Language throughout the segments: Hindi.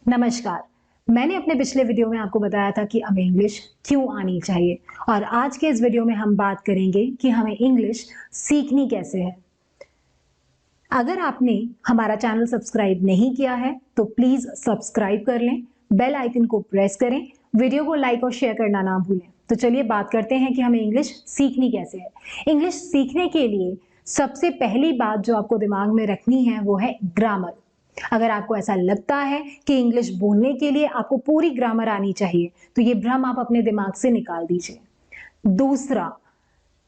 नमस्कार। मैंने अपने पिछले वीडियो में आपको बताया था कि हमें इंग्लिश क्यों आनी चाहिए और आज के इस वीडियो में हम बात करेंगे कि हमें इंग्लिश सीखनी कैसे है। अगर आपने हमारा चैनल सब्सक्राइब नहीं किया है तो प्लीज सब्सक्राइब कर लें, बेल आइकन को प्रेस करें, वीडियो को लाइक और शेयर करना ना भूलें। तो चलिए बात करते हैं कि हमें इंग्लिश सीखनी कैसे है। इंग्लिश सीखने के लिए सबसे पहली बात जो आपको दिमाग में रखनी है वो है ग्रामर। अगर आपको ऐसा लगता है कि इंग्लिश बोलने के लिए आपको पूरी ग्रामर आनी चाहिए तो ये भ्रम आप अपने दिमाग से निकाल दीजिए। दूसरा,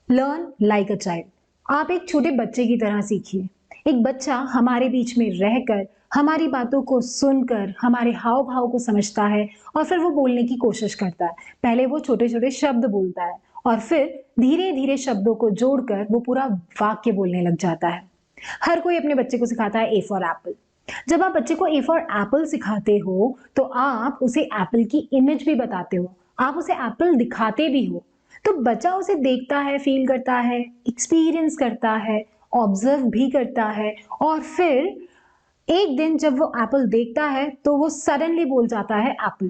लर्न लाइक अ चाइल्ड। आप एक छोटे बच्चे की तरह सीखिए। एक बच्चा हमारे बीच में रहकर हमारी बातों को सुनकर हमारे हाव भाव को समझता है और फिर वो बोलने की कोशिश करता है। पहले वो छोटे छोटे शब्द बोलता है और फिर धीरे धीरे शब्दों को जोड़कर वो पूरा वाक्य बोलने लग जाता है। हर कोई अपने बच्चे को सिखाता है ए फॉर एप्पल। जब आप बच्चे को ए फॉर एप्पल सिखाते हो तो आप उसे एप्पल की इमेज भी बताते हो, आप उसे एप्पल दिखाते भी हो। तो बच्चा उसे देखता है, फील करता है, एक्सपीरियंस करता है, ऑब्जर्व भी करता है और फिर एक दिन जब वो एप्पल देखता है तो वो सडनली बोल जाता है एप्पल।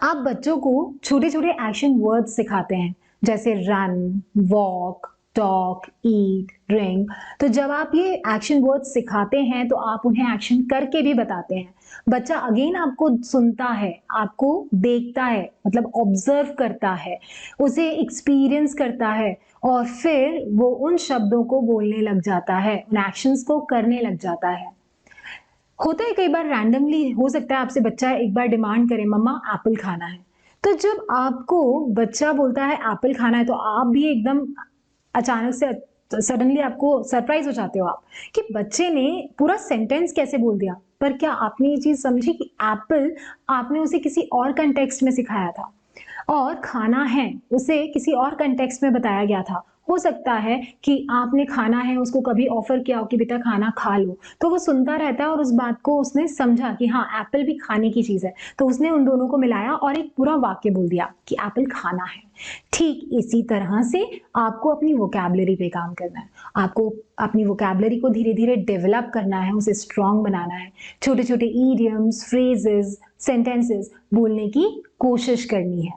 आप बच्चों को छोटे छोटे एक्शन वर्ड्स सिखाते हैं जैसे रन, वॉक, टॉक, ईट, ड्रिंक। तो जब आप ये एक्शन वर्ड्स सिखाते हैं तो आप उन्हें एक्शन करके भी बताते हैं। बच्चा अगेन आपको सुनता है, आपको देखता है, मतलब ऑब्जर्व करता है, उसे एक्सपीरियंस करता है और फिर वो उन शब्दों को बोलने लग जाता है, उन एक्शंस को करने लग जाता है। होता है कई बार रैंडमली, हो सकता है आपसे बच्चा एक बार डिमांड करे मम्मा एप्पल खाना है। तो जब आपको बच्चा बोलता है एप्पल खाना है तो आप भी एकदम अचानक से सडनली आपको सरप्राइज हो जाते हो आप कि बच्चे ने पूरा सेंटेंस कैसे बोल दिया। पर क्या आपने ये चीज समझी कि एप्पल आपने उसे किसी और कंटेक्स्ट में सिखाया था और खाना है उसे किसी और कंटेक्स्ट में बताया गया था। हो सकता है कि आपने खाना है उसको कभी ऑफर किया हो कि बेटा खाना खा लो, तो वो सुनता रहता है और उस बात को उसने समझा कि हाँ एप्पल भी खाने की चीज है, तो उसने उन दोनों को मिलाया और एक पूरा वाक्य बोल दिया कि एप्पल खाना है। ठीक इसी तरह से आपको अपनी वोकैबुलरी पे काम करना है। आपको अपनी वोकैबुलरी को धीरे धीरे डेवलप करना है, उसे स्ट्रांग बनाना है। छोटे छोटे ईडियम्स, फ्रेजेस, सेंटेंसेस बोलने की कोशिश करनी है।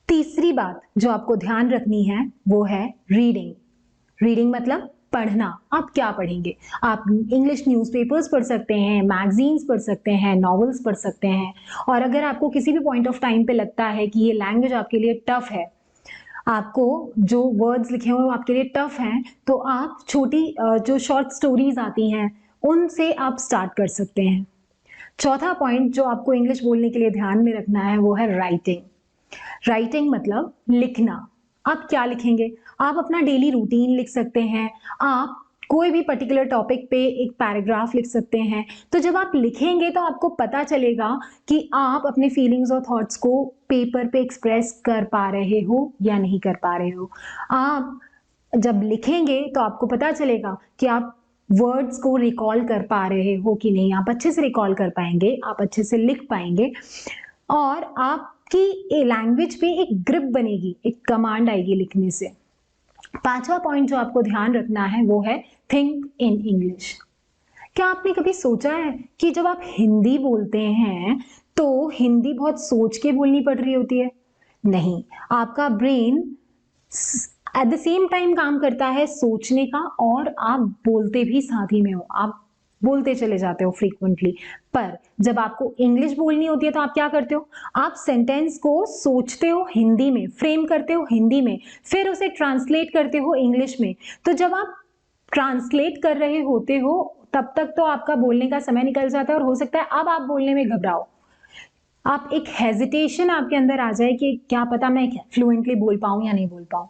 तीसरी बात जो आपको ध्यान रखनी है वो है रीडिंग। रीडिंग मतलब पढ़ना। आप क्या पढ़ेंगे? आप इंग्लिश न्यूज़पेपर्स पढ़ सकते हैं, मैगजीन्स पढ़ सकते हैं, नॉवेल्स पढ़ सकते हैं। और अगर आपको किसी भी पॉइंट ऑफ टाइम पे लगता है कि ये लैंग्वेज आपके लिए टफ है, आपको जो वर्ड्स लिखे हुए वो आपके लिए टफ हैं, तो आप छोटी जो शॉर्ट स्टोरीज आती हैं उनसे आप स्टार्ट कर सकते हैं। चौथा पॉइंट जो आपको इंग्लिश बोलने के लिए ध्यान में रखना है वो है राइटिंग। राइटिंग मतलब लिखना। आप क्या लिखेंगे? आप अपना डेली रूटीन लिख सकते हैं, आप कोई भी पर्टिकुलर टॉपिक पे एक पैराग्राफ लिख सकते हैं। तो जब आप लिखेंगे तो आपको पता चलेगा कि आप अपने फीलिंग्स और थॉट्स को पेपर पे एक्सप्रेस कर पा रहे हो या नहीं कर पा रहे हो। आप जब लिखेंगे तो आपको पता चलेगा कि आप वर्ड्स को रिकॉल कर पा रहे हो कि नहीं। आप अच्छे से रिकॉल कर पाएंगे, आप अच्छे से लिख पाएंगे और आपकी लैंग्वेज पे एक ग्रिप बनेगी, एक कमांड आएगी लिखने से। पांचवा पॉइंट जो आपको ध्यान रखना है वो है थिंक इन इंग्लिश। क्या आपने कभी सोचा है कि जब आप हिंदी बोलते हैं तो हिंदी बहुत सोच के बोलनी पड़ रही होती है? नहीं, आपका brain at the same time काम करता है सोचने का और आप बोलते भी साथ ही में हो, आप बोलते चले जाते हो फ्रीक्वेंटली। पर जब आपको इंग्लिश बोलनी होती है तो आप क्या करते हो? आप सेंटेंस को सोचते हो हिंदी में, फ्रेम करते हो हिंदी में, फिर उसे ट्रांसलेट करते हो इंग्लिश में। तो जब आप ट्रांसलेट कर रहे होते हो तब तक तो आपका बोलने का समय निकल जाता है और हो सकता है अब आप बोलने में घबराओ, आप एक हेजिटेशन आपके अंदर आ जाए कि क्या पता मैं फ्लुएंटली बोल पाऊं या नहीं बोल पाऊं।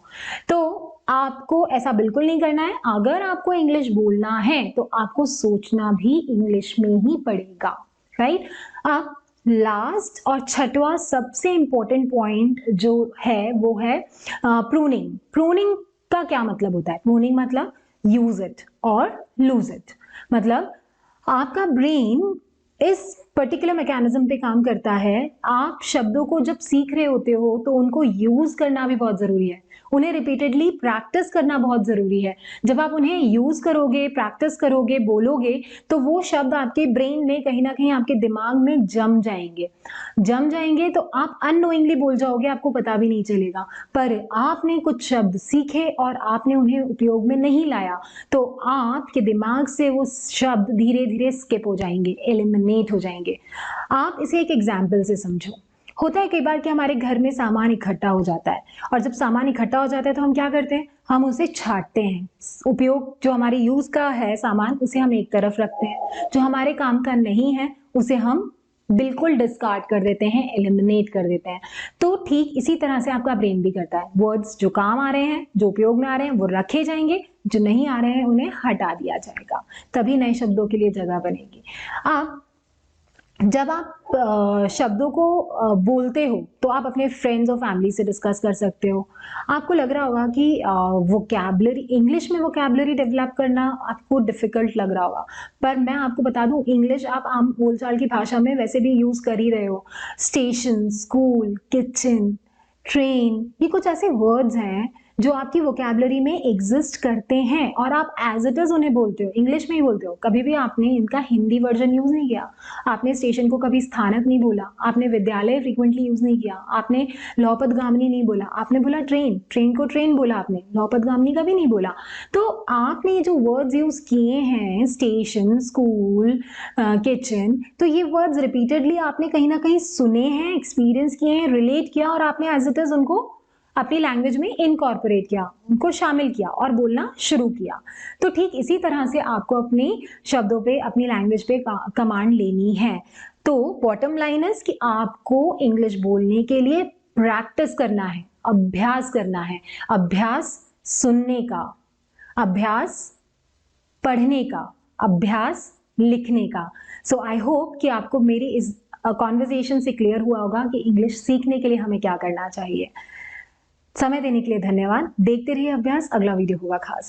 तो आपको ऐसा बिल्कुल नहीं करना है। अगर आपको इंग्लिश बोलना है तो आपको सोचना भी इंग्लिश में ही पड़ेगा, राइट? अब लास्ट और छठवां सबसे इंपॉर्टेंट पॉइंट जो है वो है प्रूनिंग। प्रूनिंग का क्या मतलब होता है? प्रूनिंग मतलब यूज इट और लूज इट। मतलब आपका ब्रेन इस पर्टिकुलर मैकेनिज्म पे काम करता है। आप शब्दों को जब सीख रहे होते हो तो उनको यूज करना भी बहुत जरूरी है, उन्हें रिपीटेडली प्रैक्टिस करना बहुत ज़रूरी है। जब आप उन्हें यूज़ करोगे, प्रैक्टिस करोगे, बोलोगे, तो वो शब्द आपके ब्रेन में कहीं न कहीं आपके दिमाग में जम जाएँगे। जम जाएँगे तो आप अननोइंगली बोल जाओगे, आपको पता भी नहीं चलेगा। पर आपने कुछ शब्द सीखे और आपने उन्हें उपयोग में नहीं लाया, तो आपके दिमाग से वो शब्द धीरे-धीरे स्किप हो जाएँगे, एलिमिनेट हो जाएँगे। आप इसे एक एग्ज़ाम्पल से समझो। होता है कई बार कि हमारे घर में सामान इकट्ठा हो जाता है और जब सामान इकट्ठा हो जाता है तो हम क्या करते हैं? हम उसे छाँटते हैं। उपयोग जो हमारे यूज़ का है सामान उसे हम एक तरफ रखते हैं। जो हमारे काम का नहीं है उसे हम बिल्कुल डिस्कार्ड कर देते हैं, एलिमिनेट कर देते हैं। तो ठीक इसी तरह से आपका ब्रेन भी करता है। वर्ड्स जो काम आ रहे हैं, जो उपयोग में आ रहे हैं वो रखे जाएँगे, जो नहीं आ रहे हैं उन्हें हटा दिया जाएगा। तभी नए शब्दों के लिए जगह बनेगी। अब जब आप शब्दों को बोलते हो, तो आप अपने फ्रेंड्स और फैमिली से डिस्कस कर सकते हो। आपको लग रहा होगा कि वोकैब्युलरी इंग्लिश में वोकैब्युलरी डेवलप करना आपको डिफ़िकल्ट लग रहा होगा। पर मैं आपको बता दूँ इंग्लिश आप आम बोलचाल की भाषा में वैसे भी यूज़ कर ही रहे हो। स्टेशन, स्कूल, किचन, ट्रेन ये कुछ ऐसे वर्ड्स हैं जो आपकी वोकैब्युलरी में एग्ज़िस्ट करते हैं और आप एज़ इट इज़ उन्हें बोलते हो, इंग्लिश में ही बोलते हो। कभी भी आपने इनका हिंदी वर्ज़न यूज़ नहीं किया। आपने स्टेशन को कभी स्थानक नहीं बोला, आपने विद्यालय फ्रीक्वेंटली यूज़ नहीं किया, आपने लौपदगामिनी नहीं बोला, आपने बोला ट्रेन, ट्रेन को ट्रेन बोला आपने, लौपदगामिनी कभी नहीं बोला। तो आपने ये जो वर्ड्स यूज़ किए हैं स्टेशन, स्कूल किचन, तो ये वर्ड्स रिपीटेडली आपने कहीं न कहीं सुने हैं, एक्सपीरियंस किए हैं, रिलेट किया और आपने एज़ इट इज़ उनको अपनी लैंग्वेज में इनकॉर्पोरेट किया, उनको शामिल किया और बोलना शुरू किया। तो ठीक इसी तरह से आपको अपनी शब्दों पे, अपनी लैंग्वेज पे कमांड लेनी है। तो बॉटम लाइन इज़ कि आपको इंग्लिश बोलने के लिए प्रैक्टिस करना है, अभ्यास करना है। अभ्यास सुनने का, अभ्यास पढ़ने का, अभ्यास लिखने का। सो आई होप कि आपको मेरी इस कन्वर्सेशन से क्लियर हुआ होगा कि इंग्लिश सीखने के लिए हमें क्या करना चाहिए। समय देने के लिए धन्यवाद। देखते रहिए अभ्यास, अगला वीडियो होगा खास।